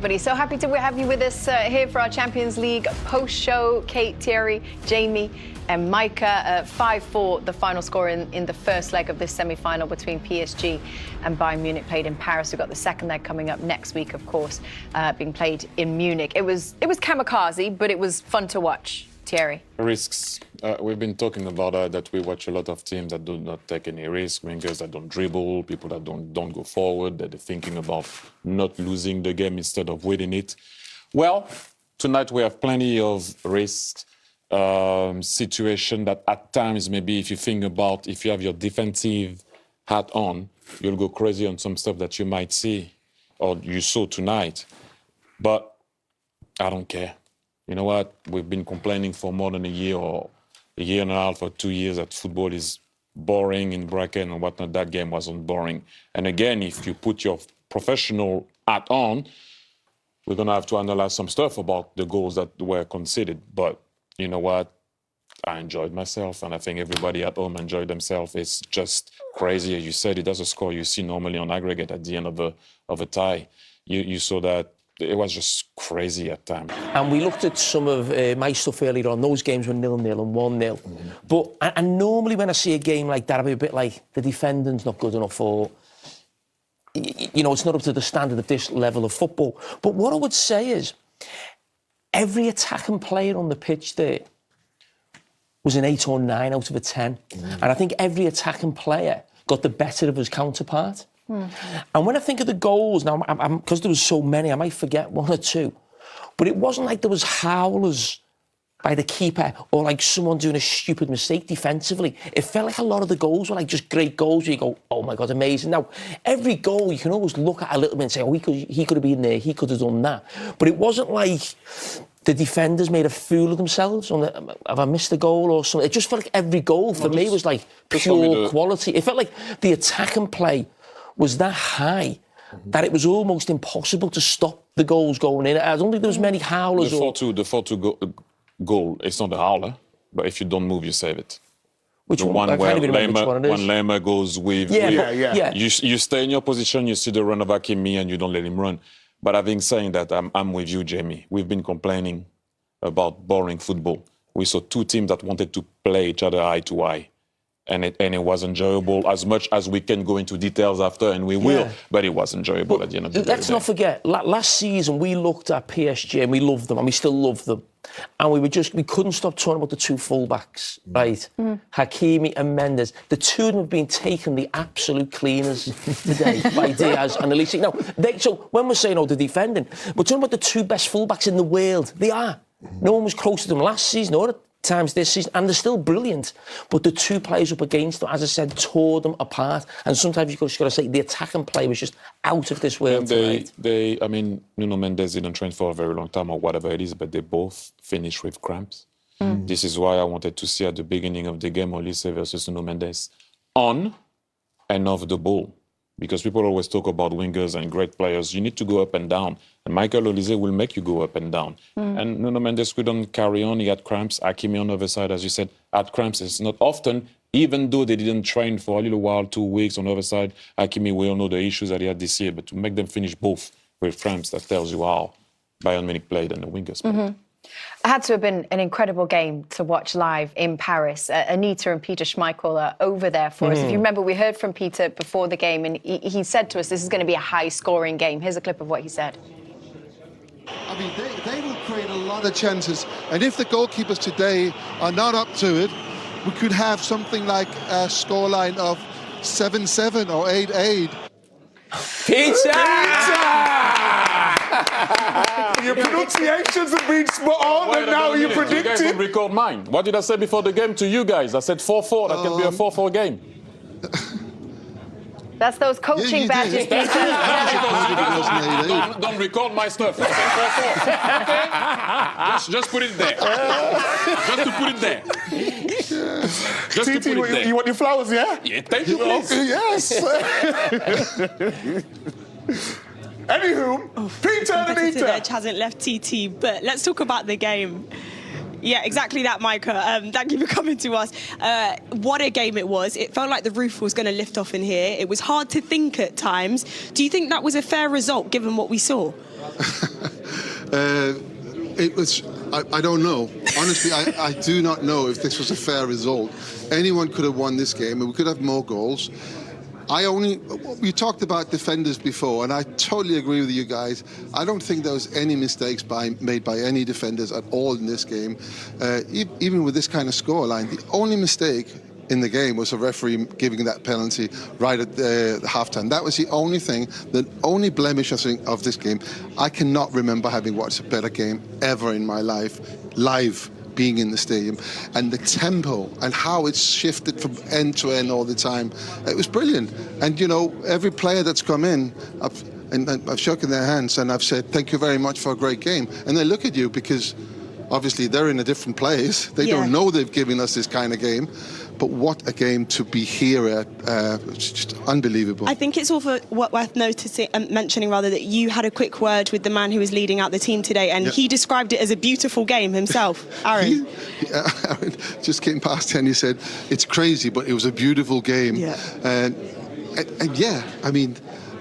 Everybody, so happy to have you with us here for our Champions League post-show. Kate, Thierry, Jamie and Micah. 5-4, the final score in the first leg of this semi-final between PSG and Bayern Munich, played in Paris. We've got the second leg coming up next week, of course, being played in Munich. It was kamikaze, but it was fun to watch. Thierry. Risks. We've been talking about that we watch a lot of teams that do not take any risk, wingers that don't dribble, people that don't go forward, that are thinking about not losing the game instead of winning it. Well, tonight we have plenty of risks, situation that at times maybe if you think about, if you have your defensive hat on, you'll go crazy on some stuff that you might see or you saw tonight. But I don't care. You know what? We've been complaining for more than a year or a year and a half or 2 years that football is boring in bracket and whatnot. That game wasn't boring. And again, if you put your professional hat on, we're going to have to analyze some stuff about the goals that were conceded. But you know what? I enjoyed myself, and I think everybody at home enjoyed themselves. It's just crazy. As you said, it does a score you see normally on aggregate at the end of a tie. You saw that. It was just crazy at times. And we looked at some of my stuff earlier on. Those games were 0-0 and 1-0. But and normally when I see a game like that, I'll be a bit like, the defending's not good enough, or, you know, it's not up to the standard of this level of football. But what I would say is, every attacking player on the pitch there was an 8 or 9 out of a 10. And I think every attacking player got the better of his counterpart. And when I think of the goals, now, because there was so many, I might forget 1 or 2. But it wasn't like there was howlers by the keeper or like someone doing a stupid mistake defensively. It felt like a lot of the goals were like just great goals where you go, oh my God, amazing. Now, every goal you can always look at a little bit and say, oh, he could have been there, he could have done that. But it wasn't like the defenders made a fool of themselves. Have I missed a goal or something? It just felt like every goal for me was like pure quality. It felt like the attacking play was that high that it was almost impossible to stop the goals going in. I don't think there was many howlers. The 4-2 goal, it's not a howler, but if you don't move, you save it. Which the one? Where when Lema goes with... Yeah. You stay in your position, you see the run of Hakimi and you don't let him run. But having said that, I'm with you, Jamie. We've been complaining about boring football. We saw 2 teams that wanted to play each other eye to eye. And it was enjoyable, as much as we can go into details after, and we will, but it was enjoyable at the end of the day. Let's not forget, last season we looked at PSG and we loved them, and we still love them. And we couldn't stop talking about the 2 fullbacks, right? Hakimi and Mendes. The 2 of them have been taking the absolute cleaners today by Diaz and Elise. Now, so when we're saying, the defending, we're talking about the 2 best fullbacks in the world. They are. No one was close to them last season or times this season, and they're still brilliant. But the 2 players up against them, as I said, tore them apart. And sometimes you've just got to say the attacking play was just out of this world tonight. I mean, Nuno Mendes didn't train for a very long time or whatever it is, but they both finished with cramps. This is why I wanted to see at the beginning of the game Olise versus Nuno Mendes on and off the ball. Because people always talk about wingers and great players. You need to go up and down. And Michael Olise will make you go up and down. And Nuno Mendes couldn't carry on. He had cramps. Hakimi on the other side, as you said, had cramps. It's not often, even though they didn't train for a little while, 2 weeks on the other side. Hakimi, we all know the issues that he had this year. But to make them finish both with cramps, that tells you how Bayern Munich played and the wingers played. It had to have been an incredible game to watch live in Paris. Anita and Peter Schmeichel are over there for us. If you remember, we heard from Peter before the game, and he said to us, this is going to be a high-scoring game. Here's a clip of what he said. I mean, they will create a lot of chances. And if the goalkeepers today are not up to it, we could have something like a scoreline of 7-7 or 8-8. Your pronunciations have been spot on, and now you predicted. You guys don't record mine. What did I say before the game to you guys? I said 4-4. That can be a 4-4 game. That's those coaching badges, Peter. Don't record my stuff. I said 4-4. Okay? Just put it there. Just to put it there. Just to put it there. You want your flowers, yeah? Yeah, thank you, please. Yes. Anywho, Peter and Anita. Edge hasn't left TT, but let's talk about the game. Yeah, exactly that, Micah. Thank you for coming to us. What a game it was. It felt like the roof was going to lift off in here. It was hard to think at times. Do you think that was a fair result, given what we saw? It was, I don't know. Honestly, I do not know if this was a fair result. Anyone could have won this game, and we could have more goals. We talked about defenders before, and I totally agree with you guys. I don't think there was any mistakes made by any defenders at all in this game. Even with this kind of scoreline, the only mistake in the game was a referee giving that penalty right at the halftime. That was the only thing, the only blemish, I think, of this game. I cannot remember having watched a better game ever in my life, live, being in the stadium, and the tempo and how it's shifted from end to end all the time. It was brilliant. And you know, every player that's come in, I've shaken their hands and I've said, thank you very much for a great game. And they look at you because obviously they're in a different place. They don't know they've given us this kind of game. But what a game to be here at. It's just unbelievable. I think it's also worth mentioning that you had a quick word with the man who was leading out the team today, and he described it as a beautiful game himself. Aaron. Aaron just came past and he said, it's crazy, but it was a beautiful game. Yeah. And yeah, I mean,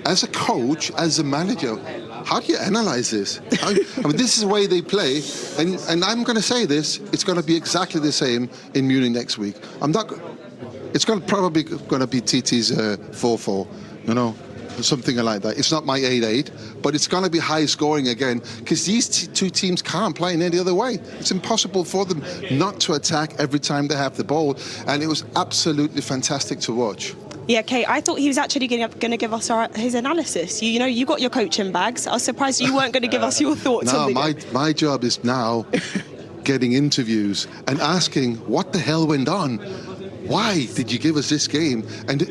as a coach, as a manager, how do you analyze this? I mean, this is the way they play, and I'm going to say this: it's going to be exactly the same in Munich next week. It's probably going to be TT's 4-4, you know, something like that. It's not my 8-8, but it's going to be high scoring again because these two teams can't play in any other way. It's impossible for them not to attack every time they have the ball, and it was absolutely fantastic to watch. Yeah, Kate, I thought he was actually going to give us his analysis. You know, you got your coaching bags. I was surprised you weren't going to give us your thoughts on the game. My job is now getting interviews and asking what the hell went on. Why did you give us this game? And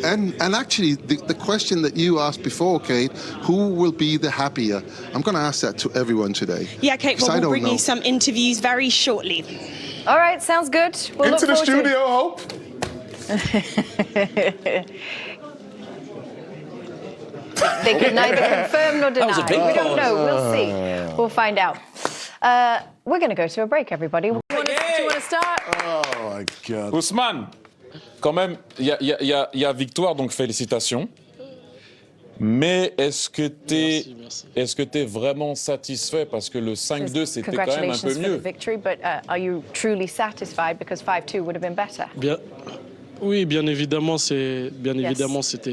actually, the question that you asked before, Kate, who will be the happier? I'm going to ask that to everyone today. Yeah, Kate, well, we'll bring you some interviews very shortly. All right, sounds good. We'll Into the studio, Hope. They could neither confirm nor deny. was a big We don't pause. know. We'll see. We'll find out. We're going to go to a break, everybody. Do you want to start? Oh my God. Ousmane, quand même, il y a victoire, donc félicitations. Mais est-ce que t'es vraiment satisfait parce que le 5-2 c'était quand même un peu Congratulations for the mieux. victory, but are you truly satisfied because 5-2 would have been better? Oui, bien évidemment, c'était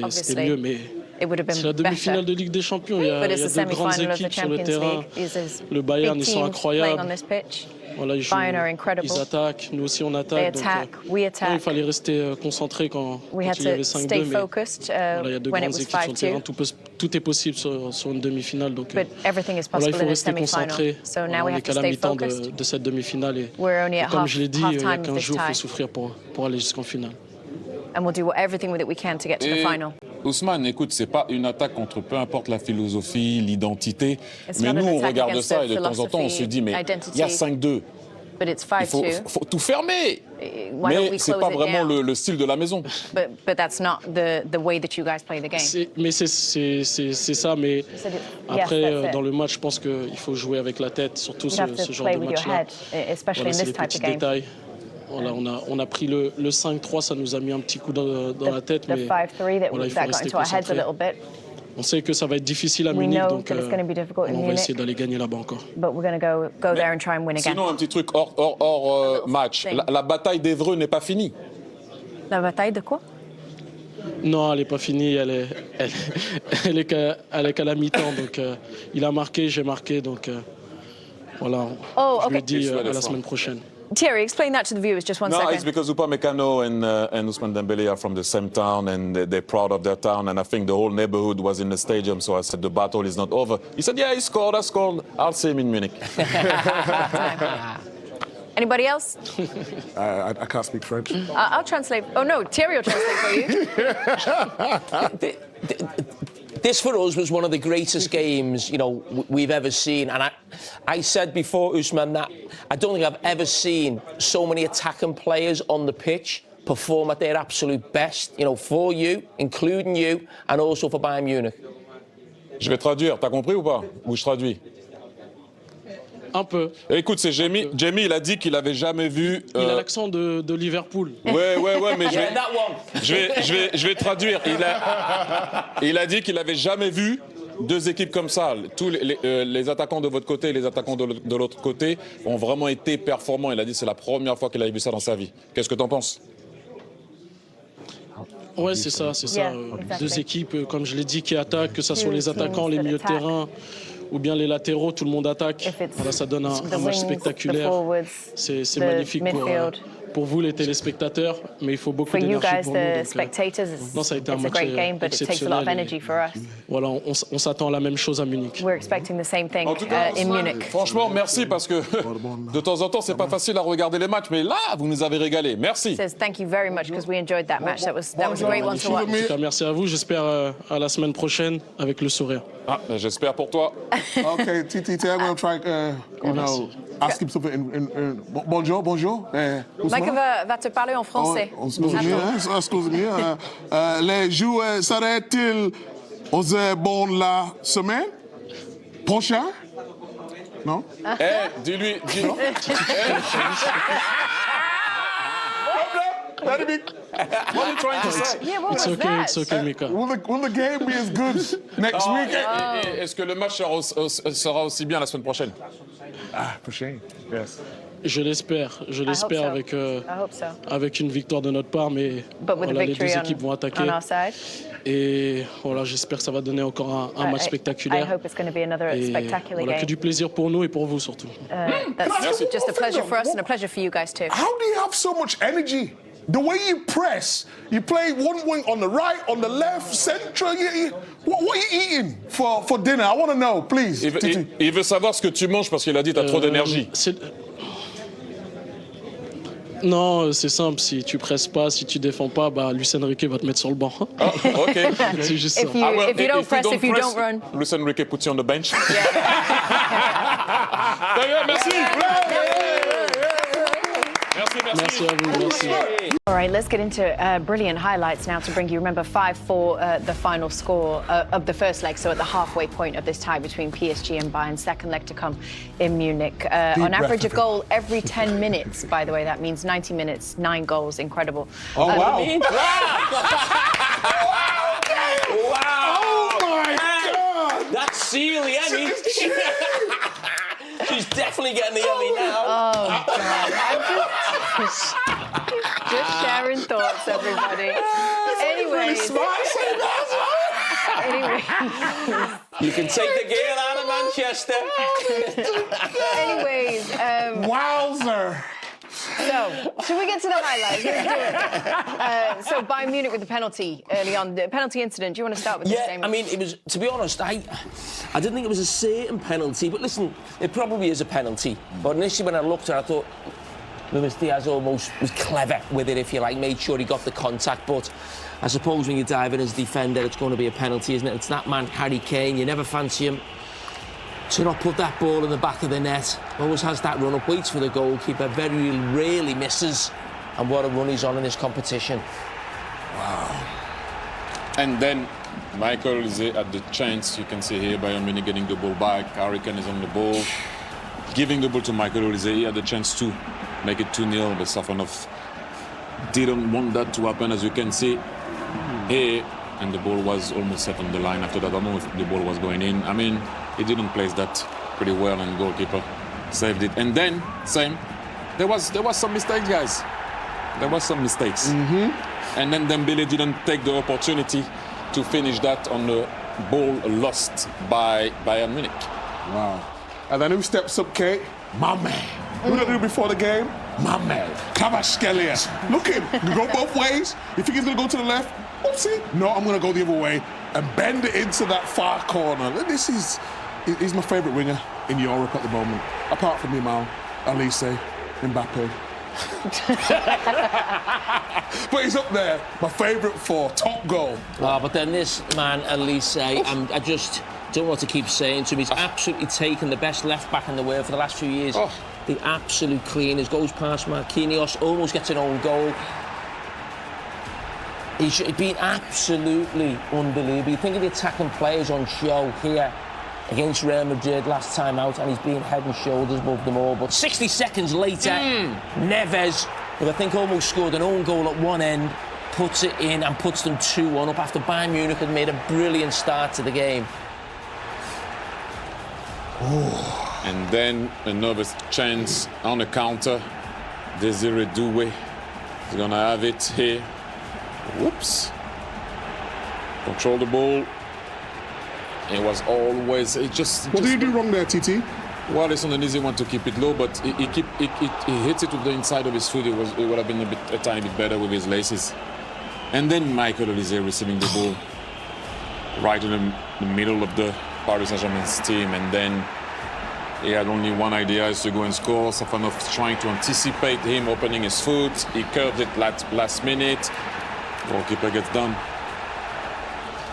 obviously. mieux, mais It would have been c'est la demi-finale better. de Ligue des Champions. Il y a But it's the deux grandes semi-final of the équipes sur le Champions terrain. League. There's Le Bayern, big ils sont teams playing on incroyables. this pitch. Voilà, Bayern are incredible. ils attaquent, nous aussi on They attaque. attack, Donc, we attack. il fallait rester concentré quand We il had y avait to 5-2. stay Mais focused voilà, il y a deux when it grandes was équipes sur le terrain. 5-2. Tout est possible sur une demi-finale. Donc, But everything is voilà, il possible faut in a rester semi-final. concentré. So now Voilà, we on have n'est to qu'à la stay mi-temps focused. de cette demi-finale. Et We're only at comme je l'ai dit, il y a half-time of 15 this jours, il faut tie. souffrir pour aller jusqu'en finale. And we'll do everything that we can to get to the Et final. Ousmane, écoute, c'est pas une attaque contre peu importe la philosophie, l'identité. It's Mais not nous, an on attack regarde against ça the et de temps en temps, on se dit, mais il y a 5-2. But it's Il faut 5-2. tout fermer. Why don't Mais we c'est close pas it vraiment down? le style de la maison. But that's not the way that you guys play the game. Mais c'est ça, mais said it- après, yes, that's it. dans le match, je pense qu'il faut jouer avec la tête, surtout You have ce to genre play de with your match-là. head, especially Voilà, in c'est this les type petits of game. détails. Voilà, on a pris le 5-3, ça nous a mis un petit coup dans la tête, The mais 5-3 that, voilà, il faut that got rester into our heads a concentré. little bit, On sait que ça va être difficile à We Munich, know donc that it's gonna be difficult in on va Munich. essayer d'aller gagner là-bas encore. but we're going to go there and try and win again. Sinon, un petit truc hors match. thing. La bataille d'Evreux n'est pas finie. La bataille de quoi? Non, elle n'est pas finie, elle est qu'à la mi-temps, donc il a marqué, j'ai marqué, donc voilà, Oh, je lui ai okay. dit à la semaine prochaine. Thierry, explain that to the viewers just one No, second. it's because Upamecano and Ousmane Dembele are from the same town and they're proud of their town. And I think the whole neighborhood was in the stadium. So I said, the battle is not over. He said, yeah, he scored, I scored. I'll see him in Munich. Anybody else? I can't speak French. I'll translate. Oh, no, Thierry will translate for you. This for us was one of the greatest games, you know, we've ever seen. And I said before, Ousmane, that I don't think I've ever seen so many attacking players on the pitch perform at their absolute best, you know, for you, including you, and also for Bayern Munich. Je vais traduire. T'as compris ou pas? Ou je traduis? Un peu. Écoute, c'est Jamie. Jamie, il a dit qu'il avait jamais vu. Il a l'accent de Liverpool. Ouais, mais Yeah, that one. je vais traduire. Il a dit qu'il avait jamais vu deux équipes comme ça. Tous les attaquants de votre côté et les attaquants de l'autre côté ont vraiment été performants. Il a dit que c'est la première fois qu'il avait vu ça dans sa vie. Qu'est-ce que t'en penses? Ouais, c'est ça. Yeah, exactly. Deux équipes, comme je l'ai dit, qui attaquent, que ce soit les Two attaquants, teams les that milieux de attack. terrain ou bien les latéraux, tout le monde attaque. If it's Voilà, ça donne the un match wings, the spectaculaire. forwards, C'est the magnifique midfield. pour vous, les téléspectateurs, mais il faut beaucoup For you d'énergie guys, pour nous. the Donc, spectators, non, ça a été un it's a match great game, but it takes a lot of exceptionnel. energy for us. Voilà, on s'attend à la même chose à Munich. We're expecting the same thing En tout cas, in Munich. franchement, merci parce que de temps en temps, c'est pas facile à regarder les matchs, mais là, vous nous avez régalé. Merci. Says thank you very much because we enjoyed that match. That was a great one to watch. En tout cas, merci à vous. J'espère à la semaine prochaine avec le sourire. Ah, j'espère pour toi. Okay, TT, I'm going to try, ask him something bonjour. Micah va te parler en français. Excusez-moi. Les joueurs seraient-ils aux bonnes la semaine prochaine? Non? Dis-lui. Let it be. What are you trying to say? Yeah, what It's was okay, that? it's okay, Mika. Will the game be as good next week? Et est-ce que le match sera aussi bien la semaine prochaine? Prochaine. Yes. Je l'espère I hope so. avec une victoire de notre part, mais But with a voilà, les victory deux équipes vont attaquer. on our side, Et voilà, j'espère que ça va donner encore un match I spectaculaire. hope it's going to be another Et spectacular voilà, que game. du plaisir pour nous et pour vous surtout. That's just a pleasure for us and a pleasure for you guys too. How do you have so much energy? The way you press, you play one wing on the right, on the left, central. What are you eating for dinner? I want to know, please. Il veut savoir ce que tu manges parce qu'il a dit que tu as trop d'énergie. Non, c'est simple. Si tu presses pas, si tu défends pas, bah Luis Enrique va te mettre sur le banc. Ah, ok. C'est juste ça. If you don't press, if you don't run. Luis Enrique puts you on the bench. Yeah. Merci. Merci à vous, merci. All right, let's get into brilliant highlights now to bring you. Remember, 5-4, the final score of the first leg, so at the halfway point of this tie between PSG and Bayern. Second leg to come in Munich. On average, a goal every 10 minutes, by the way. That means 90 minutes, 9 goals. Incredible. Oh, wow. Wow! Oh, my God! That's Sealy, Emmy. She's definitely getting the Emmy now. Oh, God. I'm just sharing thoughts, everybody. Anyway. You can take the girl out of Manchester. Anyways. Wowzer. So, should we get to the highlights? Let's do it. So, Bayern Munich with the penalty early on. The penalty incident. Do you want to start with this, Yeah, Jamie? I mean, it was, to be honest, I didn't think it was a certain penalty, but listen, it probably is a penalty. But initially when I looked at it, I thought Luis Diaz almost was clever with it, if you like, made sure he got the contact. But I suppose when you dive in as a defender, it's going to be a penalty, isn't it? It's that man, Harry Kane, you never fancy him to not put that ball in the back of the net. Always has that run up, waits for the goalkeeper, very rarely misses. And what a run he's on in this competition. Wow. And then Michael is at the chance. You can see here Bayern Munich getting the ball back. Carragher is on the ball, giving the ball to Michael Olise. He had the chance to make it 2-0, but Safanov didn't want that to happen, as you can see here. And the ball was almost set on the line. After that, I don't know if the ball was going in. I mean, he didn't place that pretty well, and the goalkeeper saved it. And then, same, there was some mistakes, guys. There was some mistakes. And then Dembele didn't take the opportunity to finish that on the ball lost by Bayern Munich. Wow. And then who steps up, Kate? My man. Who did I do before the game? My man. Kvaratskhelia. Look at him. You go both ways. You think he's going to go to the left? Oopsie. No, I'm going to go the other way and bend it into that far corner. He's my favourite winger in Europe at the moment. Apart from Yamal, Olise, Mbappe. But he's up there. My favourite four. Top goal. Oh, but then this man, Olise, I just don't know what to keep saying to him. He's absolutely taken the best left-back in the world for the last few years. The absolute cleaners. Goes past Marquinhos, almost gets an own goal. He's been absolutely unbelievable. You think of the attacking players on show here against Real Madrid last time out, and he's been head and shoulders above them all. But 60 seconds later, Neves, who I think almost scored an own goal at one end, puts it in and puts them 2-1 up after Bayern Munich had made a brilliant start to the game. And then another chance on the counter. Desiree Doué is going to have it here. Whoops. Control the ball. It was always... What did you do wrong there, TT? Well, it's not an easy one to keep it low, but he hits it with the inside of his foot. It would have been a tiny bit better with his laces. And then Michael Olise receiving the ball right in the middle of the Paris Saint-Germain's team, and then he had only one idea, is to go and score. Safanov trying to anticipate him opening his foot. He curved it last minute. Goalkeeper gets done.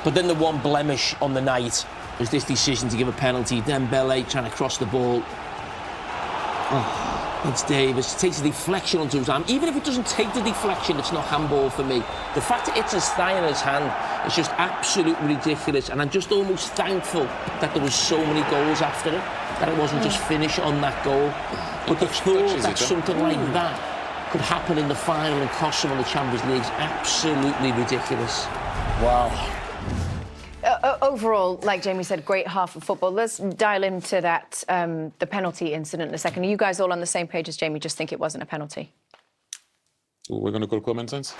But then the one blemish on the night was this decision to give a penalty. Dembele trying to cross the ball. It's Davis. It takes a deflection onto his arm. Even if it doesn't take the deflection, it's not handball for me. The fact that it's his thigh in his hand is just absolutely ridiculous. And I'm just almost thankful that there was so many goals after it, that it wasn't just finish on that goal. But the thought that something like that could happen in the final and cost someone the Champions League is absolutely ridiculous. Wow. Overall, like Jamie said, great half of football. Let's dial into that, the penalty incident in a second. Are you guys all on the same page as Jamie? Just think it wasn't a penalty? We're going to call common sense?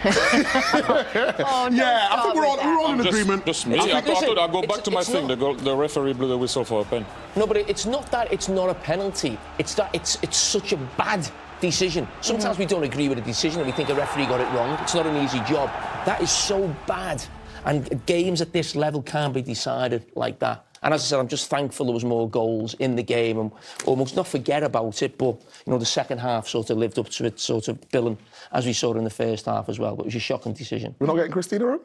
Oh, no, yeah, I think we're all in agreement. Just me. I thought I'll go back to my thing. The referee blew the whistle for a pen. No, but it's not that it's not a penalty. It's that it's such a bad decision. Sometimes we don't agree with a decision and we think a referee got it wrong. It's not an easy job. That is so bad. And games at this level can't be decided like that. And as I said, I'm just thankful there was more goals in the game and almost not forget about it, but, you know, the second half sort of lived up to it, sort of billing, as we saw in the first half as well. But it was a shocking decision. We're not getting Christina on?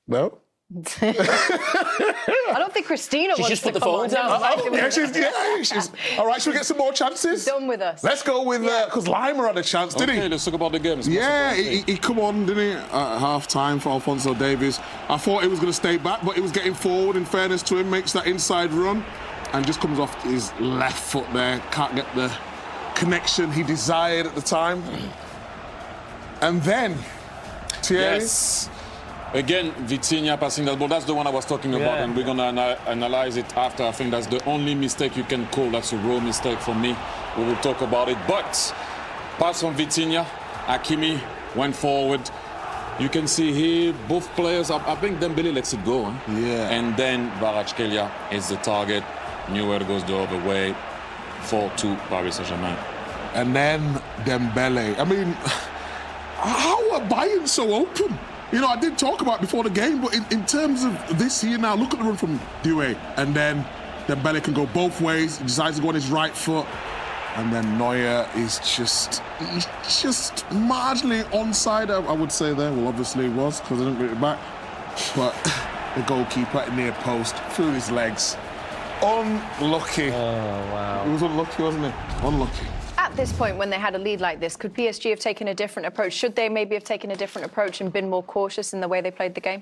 No? I don't think Christina wants just to put the come phone on. down. She's all right, should we get some more chances? Done with us. Let's go with, because Lima had a chance, didn't he? Okay, let's talk about the games. Yeah, he come on, didn't he, at half-time for Alphonso Davies. I thought he was going to stay back, but he was getting forward, in fairness to him, makes that inside run, and just comes off his left foot there. Can't get the connection he desired at the time. And then, Thierry... Yes. Again, Vitinha passing that ball. That's the one I was talking about, and we're going to analyze it after. I think that's the only mistake you can call. That's a raw mistake for me. We will talk about it. But pass from Vitinha. Hakimi went forward. You can see here, both players, I think Dembele lets it go. Huh? Yeah. And then Kvaratskhelia is the target. Neuer goes the other way. 4-2 Paris Saint-Germain. And then Dembele. I mean, how are Bayern so open? You know, I did talk about it before the game, but in terms of this here now, look at the run from Doué, and then Dembele can go both ways. He decides to go on his right foot, and then Neuer is just marginally onside, I would say there. Well, obviously he was, because I didn't get it back. But the goalkeeper near post, through his legs. Unlucky. Oh, wow. It was unlucky, wasn't it? Unlucky. At this point, when they had a lead like this, could PSG have taken a different approach? Should they maybe have taken a different approach and been more cautious in the way they played the game?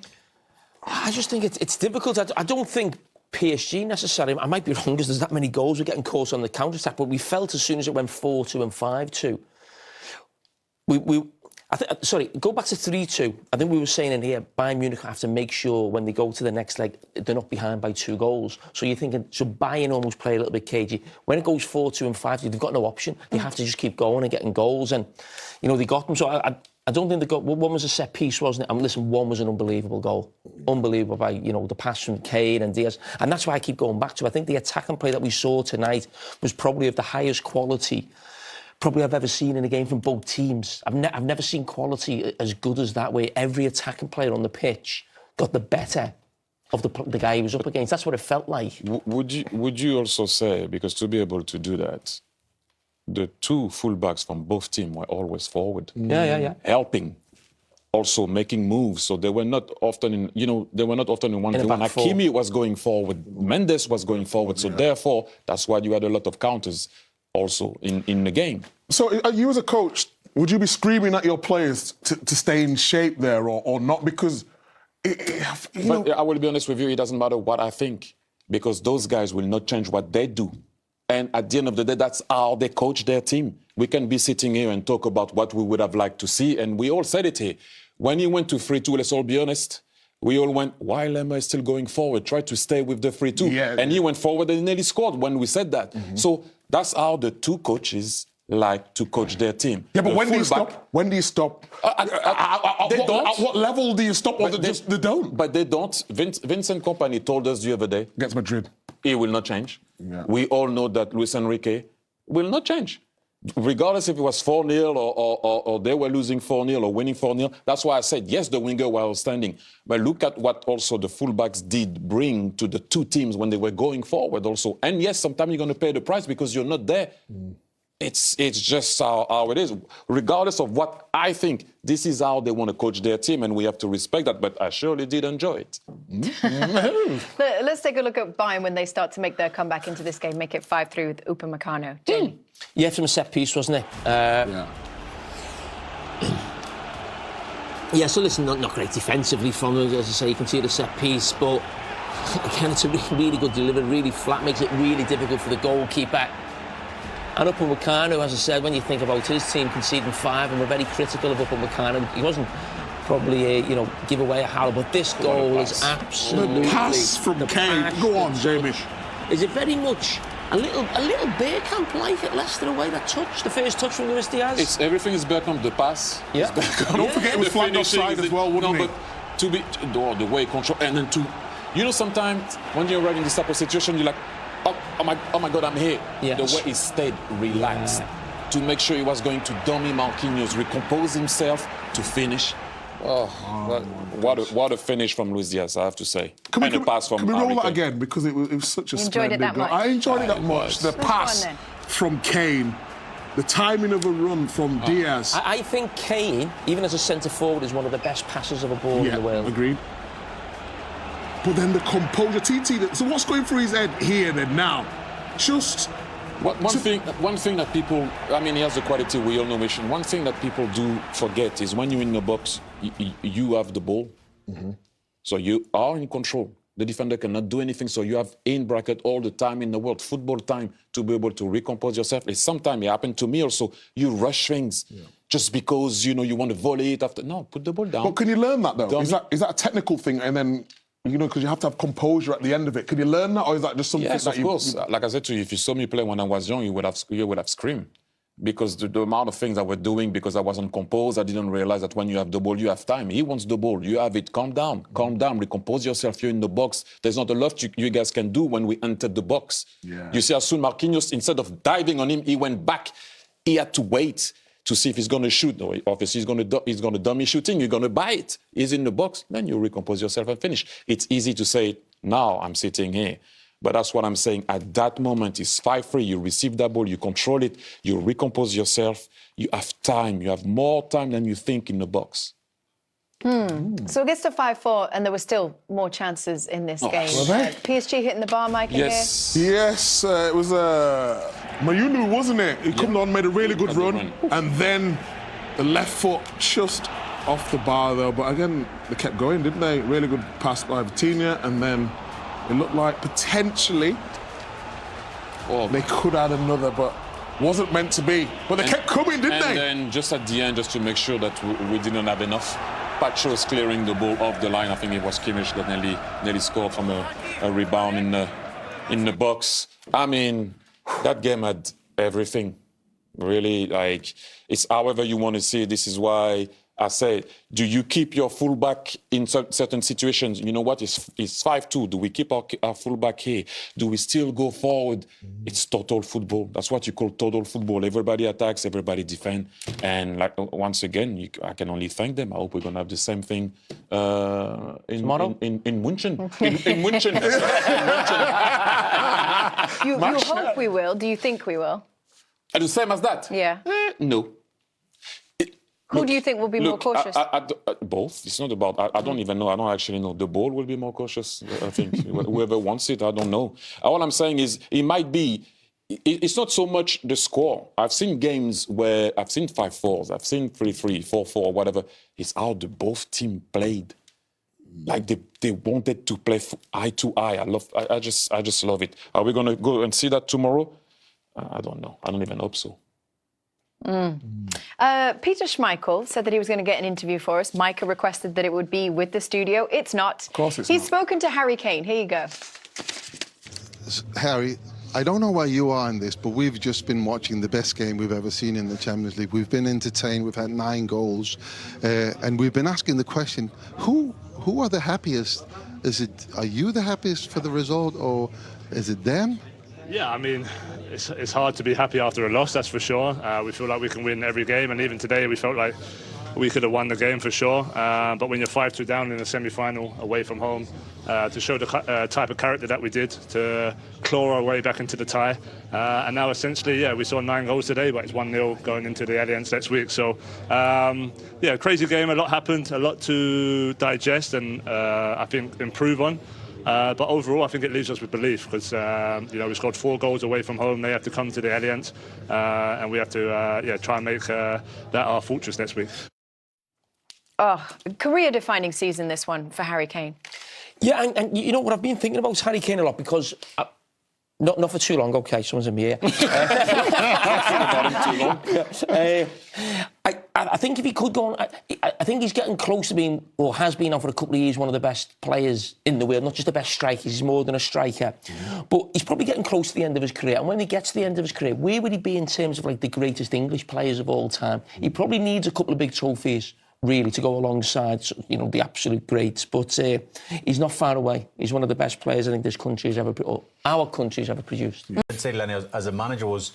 I just think it's difficult. I don't think PSG necessarily... I might be wrong because there's that many goals. We're getting caught on the counter-attack, but we felt as soon as it went 4-2 and 5-2... go back to 3-2. I think we were saying in here, Bayern Munich have to make sure when they go to the next leg, they're not behind by 2 goals. So you're thinking, so Bayern almost play a little bit cagey. When it goes 4-2 and 5-2, they've got no option. They have to just keep going and getting goals. And, you know, they got them. So I don't think they got... One was a set piece, wasn't it? Listen, one was an unbelievable goal. Unbelievable by, you know, the pass from Kane and Diaz. And that's why I keep going back to. I think the attack and play that we saw tonight was probably of the highest quality probably I've ever seen in a game from both teams. I've never seen quality as good as that, where every attacking player on the pitch got the better of the guy he was up against. That's what it felt like. Would you also say, because to be able to do that, the 2 fullbacks from both teams were always forward, helping, also making moves. So they were not often in, they were not often in 1v1. Hakimi was going forward, Mendes was going forward. So therefore, that's why you had a lot of counters also in the game. So you as a coach, would you be screaming at your players to stay in shape there or not? Because But I will be honest with you, it doesn't matter what I think, because those guys will not change what they do. And at the end of the day, that's how they coach their team. We can be sitting here and talk about what we would have liked to see, and we all said it here. When he went to 3-2, let's all be honest, we all went, why Lemma is still going forward? Try to stay with the 3-2. Yeah. And he went forward and nearly scored when we said that. So that's how the two coaches like to coach their team. Yeah, but The when do you fullback- stop? When do you stop? They don't. At what level do you stop, or they don't? But they don't. Vincent Kompany told us the other day, Against Madrid. he will not change. Yeah. We all know that Luis Enrique will not change. Regardless if it was 4-0 or they were losing 4-0 or winning 4-0. That's why I said, yes, the winger were outstanding. But look at what also the fullbacks did bring to the two teams when they were going forward also. And yes, sometimes you're going to pay the price because you're not there. It's just how it is. Regardless of what I think, this is how they want to coach their team, and we have to respect that. But I surely did enjoy it. Let's take a look at Bayern when they start to make their comeback into this game, make it 5-3 with Upamecano. Jamie? Yeah, from a set piece, wasn't it? Yeah. Yeah, so listen, not great defensively from them, as I say, you can see the set piece, but again, it's a really good delivery, really flat, makes it really difficult for the goalkeeper. And Upamecano, as I said, when you think about his team conceding 5, and we're very critical of Upamecano, he wasn't probably give away a howl, but this goal is absolutely... The pass from Kane. Go on, Jamie. Is it very much a little Bergkamp-like at Leicester away, that touch, the first touch from Luis Diaz? Everything is Bergkamp, the pass. Yeah. It's Bergkamp. Don't forget it was The flanked finishing offside is as well, wouldn't no, it? but the way control, and then sometimes when you're right in this type of situation, you're like, oh my God, I'm here. Yeah. The way he stayed relaxed to make sure he was going to dummy Marquinhos, recompose himself to finish. What a finish from Luis Diaz, I have to say. Can a pass from Can we roll Harry that Kane. again? Because it was such a You enjoyed it splendid that goal. much? I enjoyed it that much. The Let's go on pass then. from Kane, the timing of a run from Diaz. I think Kane, even as a centre-forward, is one of the best passers of a ball in the world. Agreed. But then the composure, TT. So what's going through his head here and now? Just One thing that people, I mean, he has the quality, we all know mission. One thing that people do forget is when you're in the box, you have the ball. So you are in control. The defender cannot do anything, so you have in bracket all the time in the world, football time, to be able to recompose yourself. It's sometimes it happened to me also. You rush things just because, you want to volley it after. No, put the ball down. But can you learn that though? Is that a technical thing? And then, because you have to have composure at the end of it. Can you learn that, or is that just something Yes, that of course. Like I said to you, if you saw me play when I was young, you would have screamed. Because the amount of things I was doing, because I wasn't composed, I didn't realize that when you have the ball, you have time. He wants the ball. You have it. Calm down, recompose yourself. You're in the box. There's not a lot you guys can do when we entered the box. Yeah. You see how soon Marquinhos, instead of diving on him, he went back. He had to wait to see if he's going to shoot. No, obviously, he's going to dummy shooting. You're going to buy it. He's in the box. Then you recompose yourself and finish. It's easy to say, now I'm sitting here. But that's what I'm saying. At that moment, it's 5-3. You receive that ball, you control it, you recompose yourself. You have time. You have more time than you think in the box. So it gets to 5-4, and there were still more chances in this game. PSG hitting the bar, Micah, Yes. Yes, it was Mayunu, wasn't it? He come on, made a really good run, and then the left foot just off the bar though. But again, they kept going, didn't they? Really good pass by Vitinha, and then it looked like potentially they could add another, but wasn't meant to be. But they kept coming, didn't they? And then just at the end, just to make sure that we didn't have enough, Pacho's clearing the ball off the line. I think it was Kimmich that nearly scored from a rebound in the box. I mean, that game had everything. Really, it's however you want to see it. This is why I say, do you keep your fullback in certain situations? You know what? It's 5-2. Do we keep our fullback here? Do we still go forward? It's total football. That's what you call total football. Everybody attacks, everybody defends. And once again, I can only thank them. I hope we're going to have the same thing in München. In München. You hope we will. Do you think we will? The same as that? Yeah. No. Who do you think will be more cautious? Both. It's not about... I don't even know. I don't actually know. The ball will be more cautious, I think. Whoever wants it, I don't know. All I'm saying is it might be... It's not so much the score. I've seen games where... I've seen 5-4s. I've seen 3-3, 4-4, whatever. It's how the both team played. like they wanted to play eye to eye. I just love it. Are we gonna go and see that tomorrow? I don't know. I don't even hope so. Peter Schmeichel said that he was going to get an interview for us. Micah requested that it would be with the studio. It's not. Of course it's He's not. spoken to Harry Kane. Here you go. Harry, I don't know where you are in this, but we've just been watching the best game we've ever seen in the Champions League. We've been entertained. We've had 9 goals, and we've been asking the question: Who are the happiest? Are you the happiest for the result, or is it them? Yeah, I mean, it's hard to be happy after a loss, that's for sure. We feel like we can win every game, and even today we felt like we could have won the game for sure. But when you're 5-2 down in the semi-final away from home, to show the type of character that we did, to claw our way back into the tie, and now essentially, yeah, we saw 9 goals today, but it's 1-0 going into the Allianz next week. So, yeah, crazy game. A lot happened, a lot to digest, and I think improve on. But overall, I think it leaves us with belief because we scored 4 goals away from home. They have to come to the Allianz, and we have to try and make that our fortress next week. Oh, career-defining season, this one, for Harry Kane. Yeah, and you know what I've been thinking about Harry Kane a lot because... Not for too long, OK, someone's in my ear. I think if he could go on... I think he's getting close to being, or has been on for a couple of years, one of the best players in the world, not just the best striker, he's more than a striker. But he's probably getting close to the end of his career. And when he gets to the end of his career, where would he be in terms of, like, the greatest English players of all time? He probably needs a couple of big trophies, really, to go alongside, you know, the absolute greats. But he's not far away. He's one of the best players I think this country has ever, or our country's ever produced. I'd say, Lenny, as a manager was,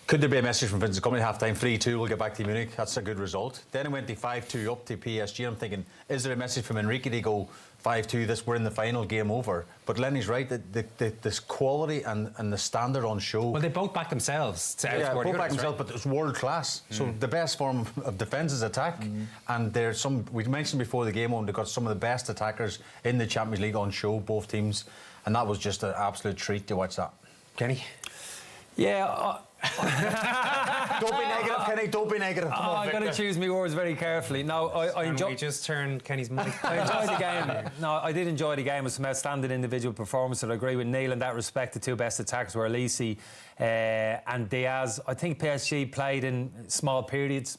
could there be a message from Vincent Kompany at half-time, 3-2, we'll get back to Munich, that's a good result. Then it went to 5-2 up to PSG, I'm thinking, is there a message from Enrique to go 5-2, we're in the final, game over? But Lenny's right, this quality and the standard on show... Well, they both back themselves to outscore the others, both back themselves, right? but it's world class. So the best form of defence is attack. And there's some, we mentioned before the game on, they've got some of the best attackers in the Champions League on show, both teams. And that was just an absolute treat to watch that. Kenny? Yeah, don't be negative, Kenny, don't be negative. Come on, I've got to choose my words very carefully. No, I enjoyed... We just turned Kenny's mic. I enjoyed the game. No, I did enjoy the game. It was some outstanding individual performances. I agree with Neil in that respect. The 2 best attackers were Elise and Diaz. I think PSG played in small periods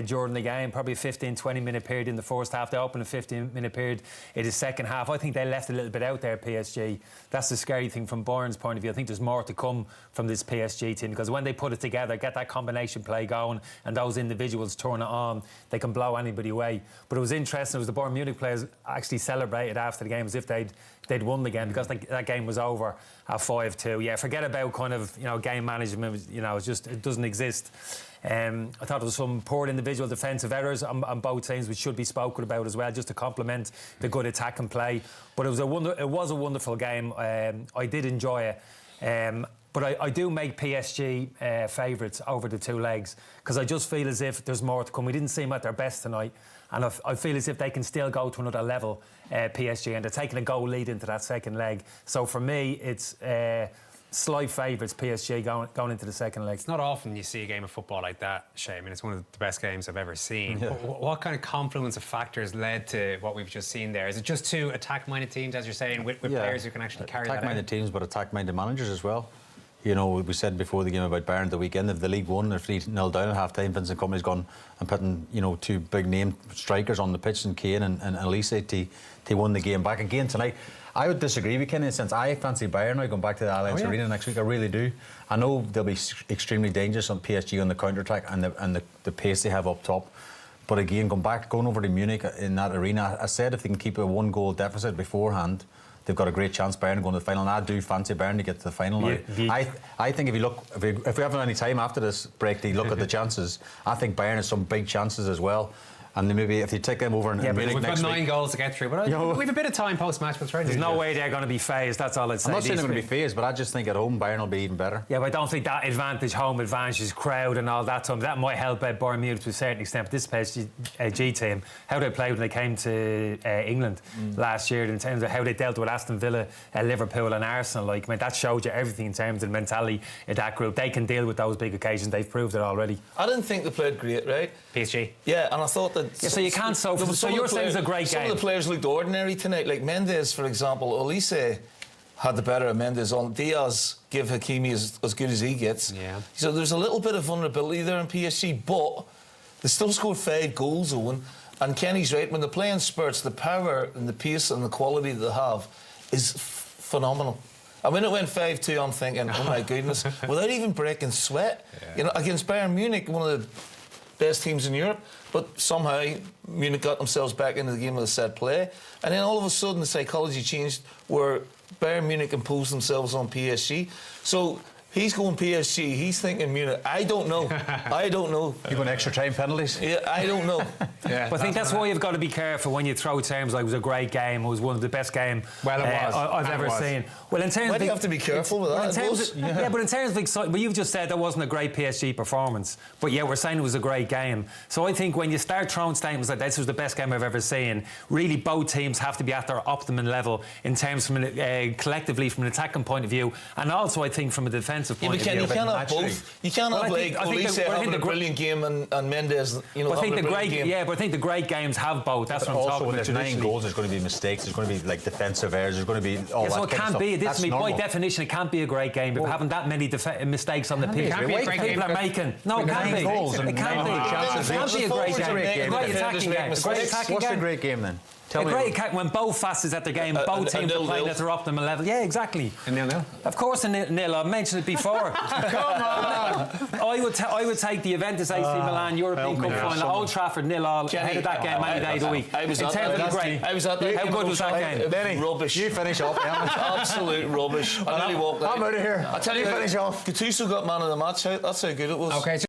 during the game, probably a 15-20 minute period in the first half. They opened a 15-minute period in the second half. I think they left a little bit out there, PSG. That's the scary thing from Bayern's point of view. I think there's more to come from this PSG team because when they put it together, get that combination play going and those individuals turn it on, they can blow anybody away. But it was interesting, it was the Bayern Munich players actually celebrated after the game as if they'd won the game because that game was over at 5-2. Yeah, forget about kind of, you know, game management, you know, it doesn't exist. I thought there was some poor individual defensive errors on both teams which should be spoken about as well, just to complement the good attack and play. But it was a wonderful game. I did enjoy it. But I do make PSG favourites over the 2 legs because I just feel as if there's more to come. We didn't see them at their best tonight, and I feel as if they can still go to another level, PSG, and they're taking a goal lead into that second leg. So for me, it's slight favourites, PSG, going into the second leg. It's not often you see a game of football like that, Shay. I mean, it's one of the best games I've ever seen. Yeah. What kind of confluence of factors led to what we've just seen there? Is it just 2 attack-minded teams, as you're saying, with players who can actually carry that out? Attack-minded teams, but attack-minded managers as well. You know, we said before the game about Bayern the weekend, if the League won, they're 3-0 down at half-time, Vincent Kompany's gone and putting, you know, 2 big-name strikers on the pitch, and Kane and Elise to win the game back. Again tonight, I would disagree with Kenny in the sense I fancy Bayern now going back to the Allianz Arena next week. I really do. I know they'll be extremely dangerous on PSG on the counter-attack and the pace they have up top. But again, going over to Munich in that arena, I said if they can keep a 1-goal deficit beforehand, they've got a great chance Bayern going to the final. And I do fancy Bayern to get to the final now. I think if we have any time after this break to look at the chances, I think Bayern has some big chances as well. And then maybe if you take them over in Munich we've next got week... 9 goals to get through, but we've a bit of time post-match. We'll try. There's no way they're going to be phased, that's all I'd say. I'm not saying they're going to be phased, but I just think at home Bayern will be even better. Yeah, but I don't think that home advantage is crowd and all that. That might help Bayern Munich to a certain extent. But this PSG team, how they played when they came to England last year in terms of how they dealt with Aston Villa, Liverpool and Arsenal, like, I mean, that showed you everything in terms of the mentality of that group. They can deal with those big occasions. They've proved it already. I didn't think they played great, right? PSG? Yeah, and I thought so you can't. So you're saying it's a great game. Some of the players looked ordinary tonight. Like Mendes, for example. Olise had the better of Mendes on. Diaz give Hakimi as good as he gets. Yeah. So there's a little bit of vulnerability there in PSG, but they still scored 5 goals, Owen. And Kenny's right. When they're playing spurts, the power and the pace and the quality that they have is phenomenal. And when it went 5-2, I'm thinking, oh my goodness, without even breaking sweat. Yeah. You know, against Bayern Munich, one of the best teams in Europe, but somehow Munich got themselves back into the game with a set play. And then all of a sudden the psychology changed where Bayern Munich imposed themselves on PSG. So he's going PSG, he's thinking Munich. I don't know. I don't know. You going extra time penalties? Yeah, I don't know. Yeah, but I think that's why you've got to be careful when you throw terms like it was a great game, it was one of the best games I've ever seen. Well, in terms why do you have to be careful with that? But in terms of excitement, well, you've just said that wasn't a great PSG performance, but yeah, we're saying it was a great game. So I think when you start throwing statements like this was the best game I've ever seen, really both teams have to be at their optimum level in terms from collectively from an attacking point of view, and also I think from a defensive point of view. You can't have both. You can't have like Olise having a brilliant game and Mendes, you know, having a brilliant game. Yeah, but I think the great games have both. That's what I'm talking about. When there's 9 goals, there's going to be mistakes. There's going to be like defensive errors. There's going to be all that. So it can't be. This by definition, it can't be a great game. If having that many mistakes on the pitch, people are making. No, it can't be. It can't be. It can't be a great game. Great attacking game. What's a great game then? A great when both facets at the game, both teams are playing at their optimal level. Yeah, exactly. A 0-0? Of course, a 0-0. I've mentioned it before. Come on! I would take the Juventus AC Milan European Cup final, Old Trafford 0-0 ahead of that game any day of the week. I was at that. How good was that game? Benny, rubbish. You finish off. Absolute rubbish. I nearly walked out. I'm out of here. I tell you, finish off. Gattuso got man of the match out. That's how good it was. Okay.